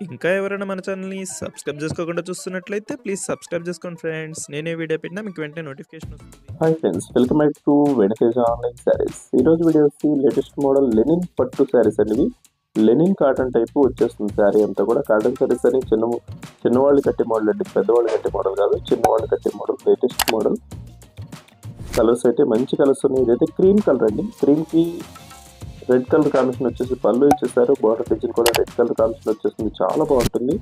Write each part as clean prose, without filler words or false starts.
ఇంకా ఎవరైనా మన ఛానల్‌ని సబ్స్క్రైబ్ చేసుకోకుండా చూస్తున్నట్లయితే ప్లీజ్ సబ్స్క్రైబ్ చేసుకోండి ఫ్రెండ్స్. నేనే వీడియో పెట్టినా మీకు వెంటనే నోటిఫికేషన్ వస్తుంది. Hi friends, welcome back to Venkateja online sarees. ఈరోజు వీడియో వచ్చి లేటెస్ట్ మోడల్ లెనిన్ పట్టు శారీస్ అండి. లెనిన్ కాటన్ టైపు వచ్చేస్తుంది శారీ అంతా కూడా. కాటన్ శారీస్ అని చిన్నవాళ్ళు కట్టే మోడల్ అండి, పెద్దవాళ్ళు కట్టే మోడల్ కాదు, చిన్నవాళ్ళు కట్టే మోడల్, లేటెస్ట్ మోడల్. కలర్స్ అయితే మంచి కలర్స్ ఉన్నాయి. ఇదైతే క్రీమ్ కలర్ అండి. క్రీమ్కి రెడ్ కలర్ కాంబినేషన్ వచ్చేసి పళ్ళు ఇచ్చేసారు. బార్డర్ డిజైన్ కూడా రెడ్ కలర్ కాంబినేషన్ వచ్చేస్తుంది, చాలా బాగుంటుంది.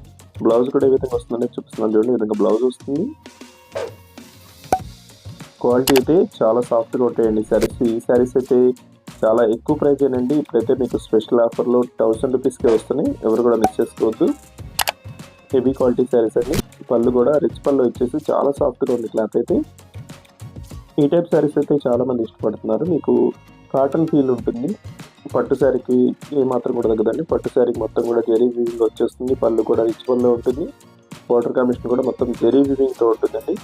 బ్లౌజ్ కూడా ఏ విధంగా వస్తుందని చూపిస్తున్నాను చూడండి. ఈ విధంగా బ్లౌజ్ వస్తుంది. క్వాలిటీ అయితే చాలా సాఫ్ట్గా ఉంటాయండి శారీస్. ఈ శారీస్ అయితే చాలా ఎక్కువ ప్రైస్ ఏనండి. ఇప్పుడైతే మీకు స్పెషల్ ఆఫర్లో 1000 రూపీస్కే వస్తున్నాయి. ఎవరు కూడా మిస్ చేసుకోవద్దు. హెవీ క్వాలిటీ శారీస్ అండి. పళ్ళు కూడా రిచ్ పళ్ళు వచ్చేసి చాలా సాఫ్ట్గా ఉంది క్లాత్ అయితే. ఈ టైప్ శారీస్ అయితే చాలామంది ఇష్టపడుతున్నారు. మీకు కాటన్ ఫీల్ ఉంటుంది. పట్టు శారీకి ఏమాత్రం కూడా తగ్గదండి. పట్టు శారీకి మొత్తం కూడా జెరీ వీవింగ్ వచ్చేస్తుంది. పళ్ళు కూడా రిచ్ పళ్ళు ఉంటుంది. బార్డర్ కాంబినేషన్ కూడా మొత్తం జెరీ వీవింగ్తో ఉంటుందండి.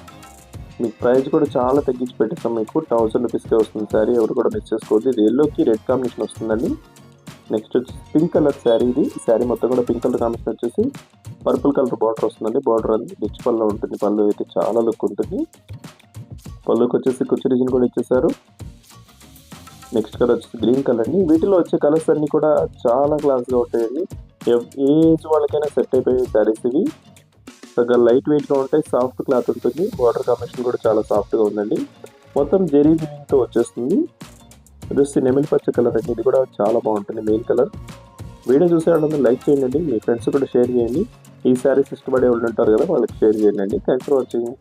మీకు ప్రైస్ కూడా చాలా తగ్గించి పెట్టేస్తాం. మీకు 1000 రూపీస్కే వస్తుంది శారీ. ఎవరు కూడా మిస్ చేసుకోవద్దు. ఇది ఎల్లోకి రెడ్ కాంబినేషన్ వస్తుందండి. నెక్స్ట్ వచ్చి పింక్ కలర్ శారీ. ఇది శారీ మొత్తం కూడా పింక్ కలర్ కాంబినేషన్ వచ్చేసి పర్పుల్ కలర్ బార్డర్ వస్తుందండి. బార్డర్ అది రిచ్ పళ్ళు ఉంటుంది. పళ్ళు అయితే చాలా లుక్ ఉంటుంది. పళ్ళుకి వచ్చేసి కుచ్చు డిజైన్ కూడా ఇచ్చేసారు. నెక్స్ట్ కలర్ వచ్చేసి గ్రీన్ కలర్ అండి. వీటిలో వచ్చే కలర్స్ అన్నీ కూడా చాలా క్లాస్గా ఉంటాయండి. ఏ ఏజ్ వాళ్ళకైనా సెట్ అయిపోయే శారీస్ ఇవి. చక్కగా లైట్ వెయిట్గా ఉంటాయి. సాఫ్ట్ క్లాత్ ఉంటుంది. బార్డర్ కాంబినేషన్ కూడా చాలా సాఫ్ట్గా ఉందండి. మొత్తం జెరీ వీవింగ్తో వచ్చేస్తుంది. ఇది వచ్చి నెమిలి పచ్చ కలర్ అండి. ఇది కూడా చాలా బాగుంటుంది, మెయిన్ కలర్. వీడియో చూసే వాళ్ళందరూ లైక్ చేయండి. మీ ఫ్రెండ్స్ కూడా షేర్ చేయండి. ఈ శారీస్ ఇష్టపడే వాళ్ళు ఉంటారు కదా, వాళ్ళకి షేర్ చేయండి. Thanks for watching.